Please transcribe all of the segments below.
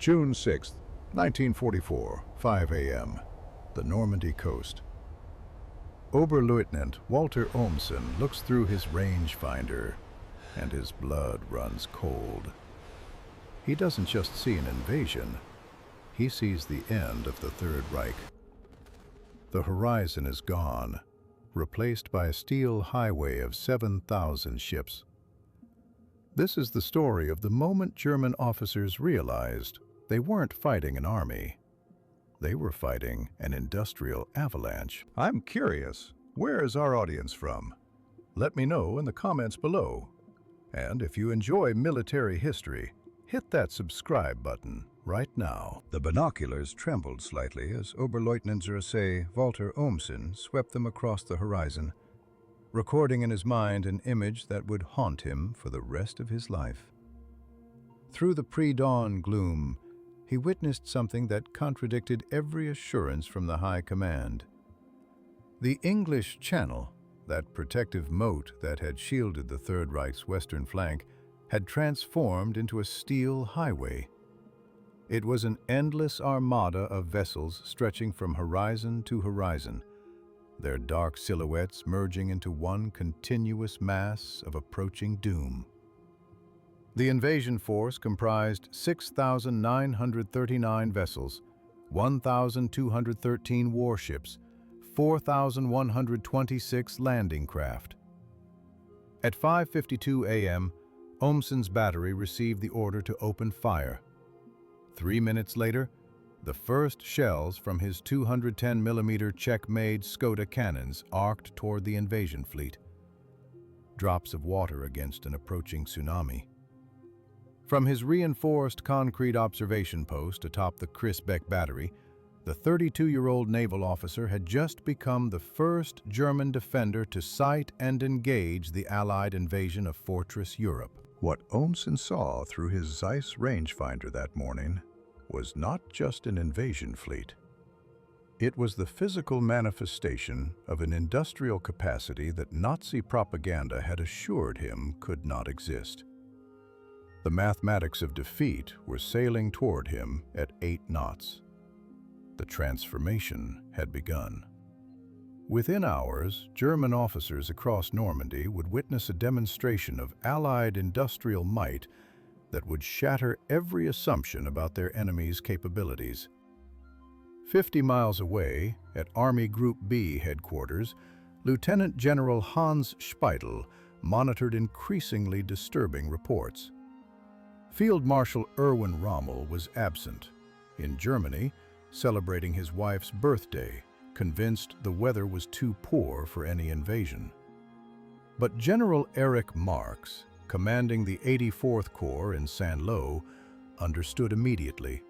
June 6, 1944, 5 a.m., the Normandy coast. Oberleutnant Walter Ohmsen looks through his rangefinder, and his blood runs cold. He doesn't just see an invasion, he sees the end of the Third Reich. The horizon is gone, replaced by a steel highway of 7,000 ships. This is the story of the moment German officers realized they weren't fighting an army. They were fighting an industrial avalanche. I'm curious, where is our audience from? Let me know in the comments below. And if you enjoy military history, hit that subscribe button right now. The binoculars trembled slightly as Oberleutnant Walter Ohmsen swept them across the horizon, recording in his mind an image that would haunt him for the rest of his life. Through the pre-dawn gloom, he witnessed something that contradicted every assurance from the high command. The English Channel, that protective moat that had shielded the Third Reich's western flank, had transformed into a steel highway. It was an endless armada of vessels stretching from horizon to horizon, their dark silhouettes merging into one continuous mass of approaching doom. The invasion force comprised 6,939 vessels, 1,213 warships, 4,126 landing craft. At 5:52 a.m., Ohmsen's battery received the order to open fire. 3 minutes later, the first shells from his 210mm Czech-made Skoda cannons arced toward the invasion fleet. Drops of water against an approaching tsunami. From his reinforced concrete observation post atop the Crisbeck battery, the 32-year-old naval officer had just become the first German defender to sight and engage the Allied invasion of Fortress Europe. What Ohmsen saw through his Zeiss rangefinder that morning was not just an invasion fleet. It was the physical manifestation of an industrial capacity that Nazi propaganda had assured him could not exist. The mathematics of defeat were sailing toward him at 8 knots. The transformation had begun. Within hours, German officers across Normandy would witness a demonstration of Allied industrial might that would shatter every assumption about their enemy's capabilities. 50 miles away, at Army Group B headquarters, Lieutenant General Hans Speidel monitored increasingly disturbing reports. Field Marshal Erwin Rommel was absent, in Germany, celebrating his wife's birthday, convinced the weather was too poor for any invasion. But General Erich Marx, commanding the 84th Corps in Saint-Lô, understood immediately.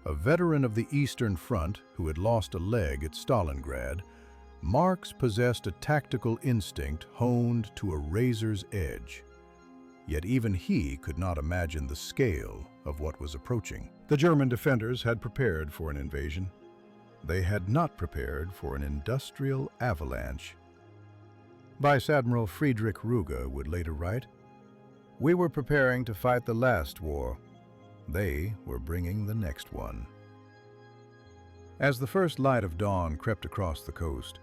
A veteran of the Eastern Front who had lost a leg at Stalingrad, Marx possessed a tactical instinct honed to a razor's edge. Yet even he could not imagine the scale of what was approaching. The German defenders had prepared for an invasion. They had not prepared for an industrial avalanche. Vice Admiral Friedrich Ruge would later write, "We were preparing to fight the last war. They were bringing the next one." As the first light of dawn crept across the coast,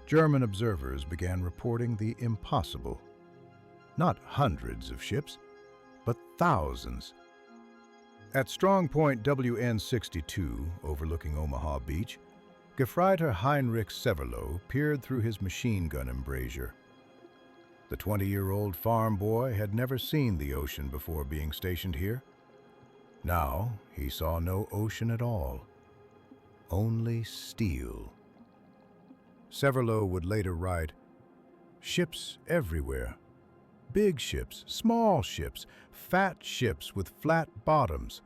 German observers began reporting the impossible. Not hundreds of ships, but thousands. At strong point WN-62, overlooking Omaha Beach, Gefreiter Heinrich Severloh peered through his machine gun embrasure. The 20-year-old farm boy had never seen the ocean before being stationed here. Now he saw no ocean at all, only steel. Severloh would later write, "Ships everywhere. Big ships, small ships, fat ships with flat bottoms.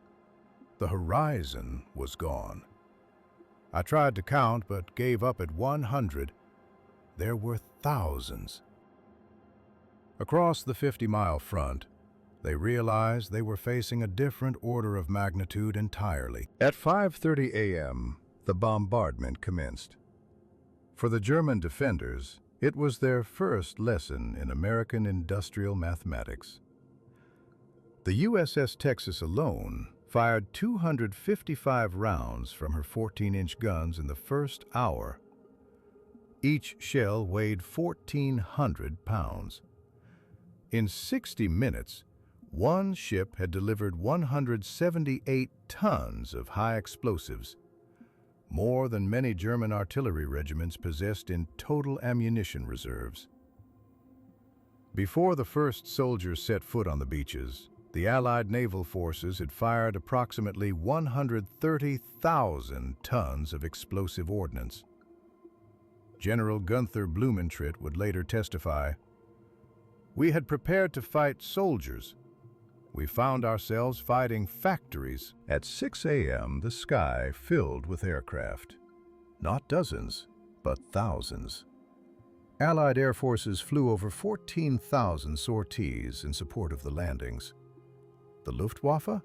The horizon was gone. I tried to count but gave up at 100. There were thousands." Across the 50-mile front, they realized they were facing a different order of magnitude entirely. At 5:30 a.m., the bombardment commenced. For the German defenders, it was their first lesson in American industrial mathematics. The USS Texas alone fired 255 rounds from her 14-inch guns in the first hour. Each shell weighed 1,400 pounds. In 60 minutes, one ship had delivered 178 tons of high explosives, more than many German artillery regiments possessed in total ammunition reserves. Before the first soldiers set foot on the beaches, the Allied naval forces had fired approximately 130,000 tons of explosive ordnance. General Gunther Blumentritt would later testify, "We had prepared to fight soldiers. We found ourselves fighting factories." At 6 a.m., the sky filled with aircraft. Not dozens, but thousands. Allied air forces flew over 14,000 sorties in support of the landings. The Luftwaffe?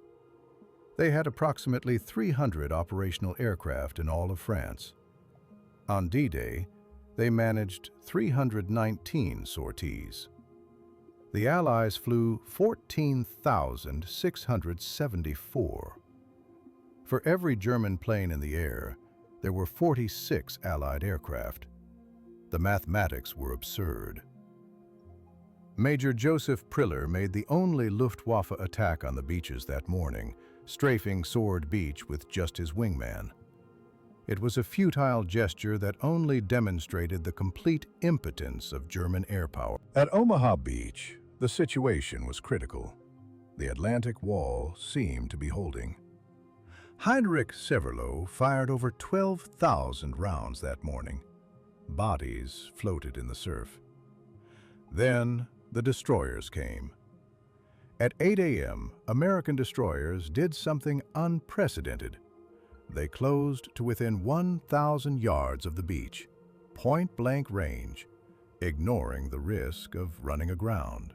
They had approximately 300 operational aircraft in all of France. On D-Day, they managed 319 sorties. The Allies flew 14,674. For every German plane in the air, there were 46 Allied aircraft. The mathematics were absurd. Major Joseph Priller made the only Luftwaffe attack on the beaches that morning, strafing Sword Beach with just his wingman. It was a futile gesture that only demonstrated the complete impotence of German air power. At Omaha Beach, the situation was critical. The Atlantic Wall seemed to be holding. Heinrich Severloh fired over 12,000 rounds that morning. Bodies floated in the surf. Then the destroyers came. At 8 a.m., American destroyers did something unprecedented. They closed to within 1,000 yards of the beach, point-blank range, ignoring the risk of running aground.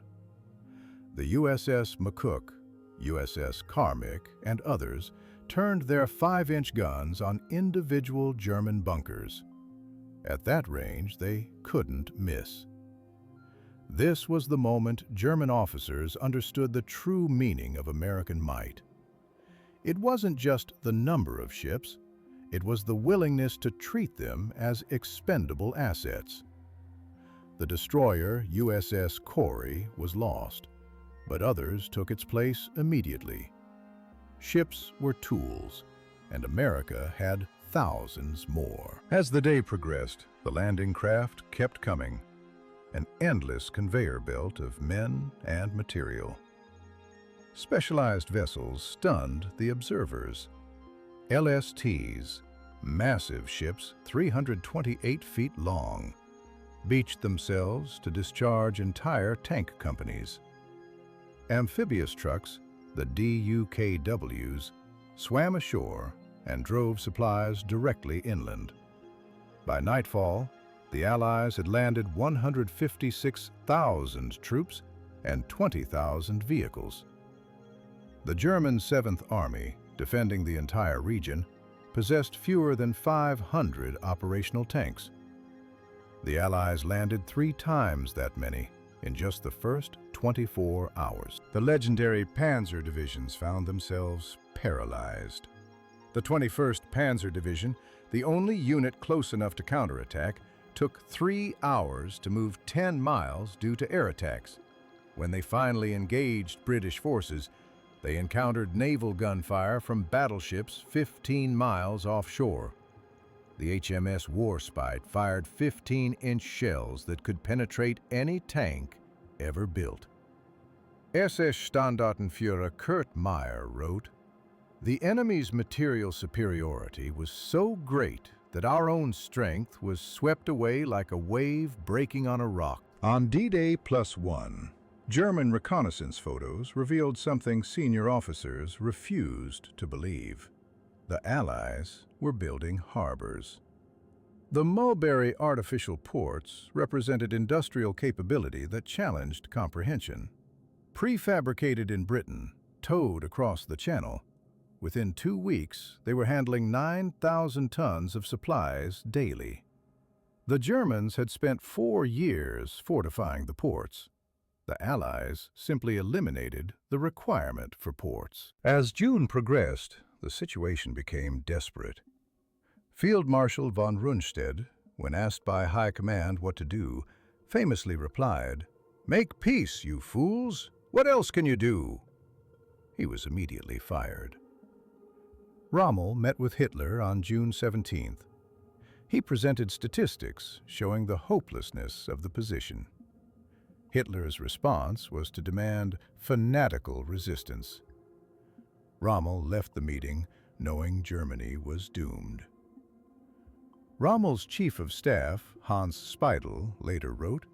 The USS McCook, USS Carmick, and others turned their 5-inch guns on individual German bunkers. At that range, they couldn't miss. This was the moment German officers understood the true meaning of American might. It wasn't just the number of ships, it was the willingness to treat them as expendable assets. The destroyer USS Corey was lost, but others took its place immediately. Ships were tools, and America had thousands more. As the day progressed, the landing craft kept coming, an endless conveyor belt of men and material. Specialized vessels stunned the observers. LSTs, massive ships 328 feet long, beached themselves to discharge entire tank companies. Amphibious trucks, the DUKWs, swam ashore and drove supplies directly inland. By nightfall, the Allies had landed 156,000 troops and 20,000 vehicles. The German 7th Army, defending the entire region, possessed fewer than 500 operational tanks. The Allies landed 3 times that many in just the first 24 hours. The legendary Panzer divisions found themselves paralyzed. The 21st Panzer Division, the only unit close enough to counterattack, took 3 hours to move 10 miles due to air attacks. When they finally engaged British forces, they encountered naval gunfire from battleships 15 miles offshore. The HMS Warspite fired 15-inch shells that could penetrate any tank ever built. SS Standartenführer Kurt Meyer wrote, "The enemy's material superiority was so great that our own strength was swept away like a wave breaking on a rock." On D-Day +1, German reconnaissance photos revealed something senior officers refused to believe. The Allies were building harbors. The Mulberry artificial ports represented industrial capability that challenged comprehension. Prefabricated in Britain, towed across the Channel, within 2 weeks, they were handling 9,000 tons of supplies daily. The Germans had spent 4 years fortifying the ports. The Allies simply eliminated the requirement for ports. As June progressed, the situation became desperate. Field Marshal von Rundstedt, when asked by High Command what to do, famously replied, "Make peace, you fools! What else can you do?" He was immediately fired. Rommel met with Hitler on June 17th. He presented statistics showing the hopelessness of the position. Hitler's response was to demand fanatical resistance. Rommel left the meeting knowing Germany was doomed. Rommel's chief of staff, Hans Speidel, later wrote,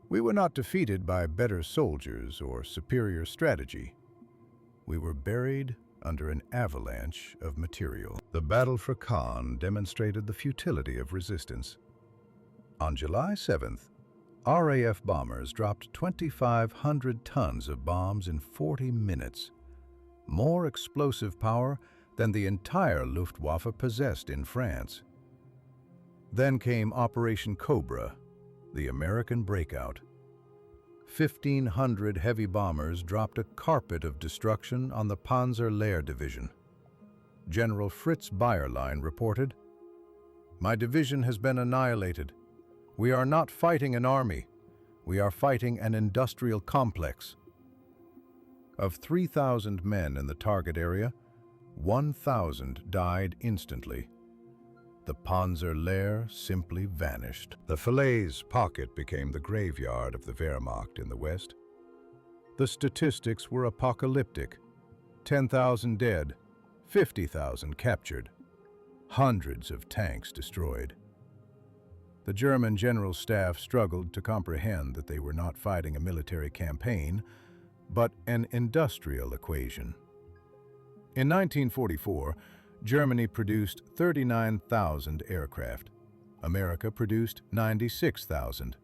"We were not defeated by better soldiers or superior strategy. We were buried under an avalanche of material." The battle for Caen demonstrated the futility of resistance. On July 7th, RAF bombers dropped 2,500 tons of bombs in 40 minutes, more explosive power than the entire Luftwaffe possessed in France. Then came Operation Cobra, the American breakout. 1,500 heavy bombers dropped a carpet of destruction on the Panzer Lehr division. General Fritz Bayerlein reported, "My division has been annihilated. We are not fighting an army. We are fighting an industrial complex." Of 3,000 men in the target area, 1,000 died instantly. The Panzer Lehr simply vanished. The Falaise pocket became the graveyard of the Wehrmacht in the West. The statistics were apocalyptic. 10,000 dead, 50,000 captured, hundreds of tanks destroyed. The German General Staff struggled to comprehend that they were not fighting a military campaign, but an industrial equation. In 1944, Germany produced 39,000 aircraft. America produced 96,000.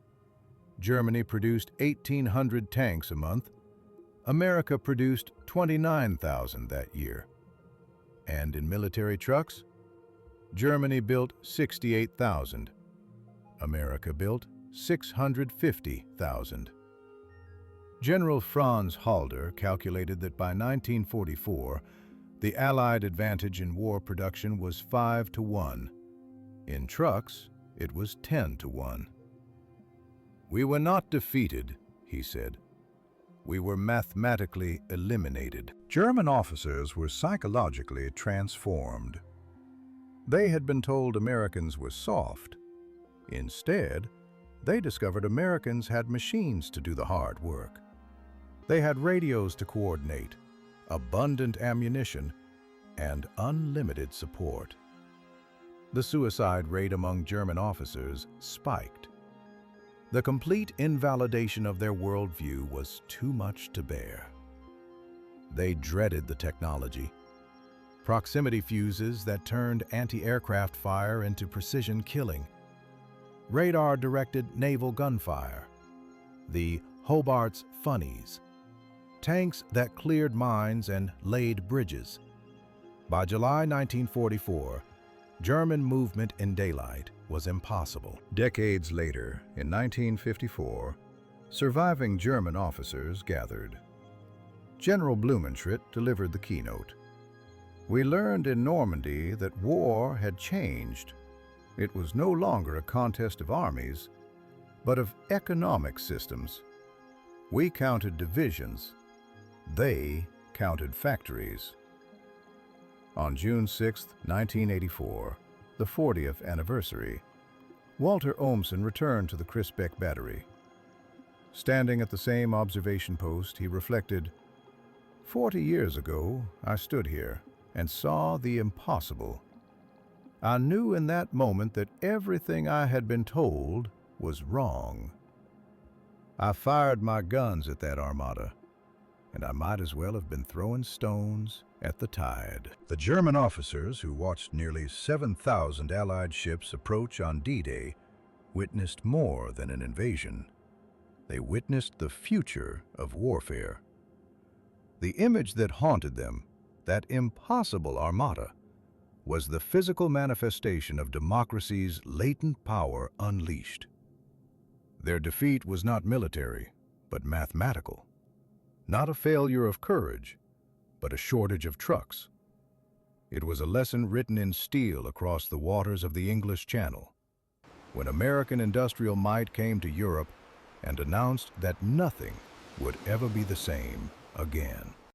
Germany produced 1,800 tanks a month. America produced 29,000 that year. And in military trucks, Germany built 68,000. America built 650,000. General Franz Halder calculated that by 1944, the Allied advantage in war production was 5-1. In trucks, it was 10-1. "We were not defeated," he said. "We were mathematically eliminated." German officers were psychologically transformed. They had been told Americans were soft. Instead, they discovered Americans had machines to do the hard work. They had radios to coordinate, abundant ammunition, and unlimited support. The suicide rate among German officers spiked. The complete invalidation of their worldview was too much to bear. They dreaded the technology. Proximity fuses that turned anti-aircraft fire into precision killing. Radar-directed naval gunfire. The Hobart's funnies. Tanks that cleared mines and laid bridges. By July 1944, German movement in daylight was impossible. Decades later, in 1954, surviving German officers gathered. General Blumentritt delivered the keynote. "We learned in Normandy that war had changed. It was no longer a contest of armies, but of economic systems. We counted divisions. They counted factories." On June 6, 1984, the 40th anniversary, Walter Ohmsen returned to the Crisbeck Battery. Standing at the same observation post, he reflected, 40 years ago, I stood here and saw the impossible. I knew in that moment that everything I had been told was wrong. I fired my guns at that armada, and I might as well have been throwing stones at the tide." The German officers who watched nearly 7,000 Allied ships approach on D-Day witnessed more than an invasion. They witnessed the future of warfare. The image that haunted them, that impossible armada, was the physical manifestation of democracy's latent power unleashed. Their defeat was not military, but mathematical. Not a failure of courage, but a shortage of trucks. It was a lesson written in steel across the waters of the English Channel, when American industrial might came to Europe and announced that nothing would ever be the same again.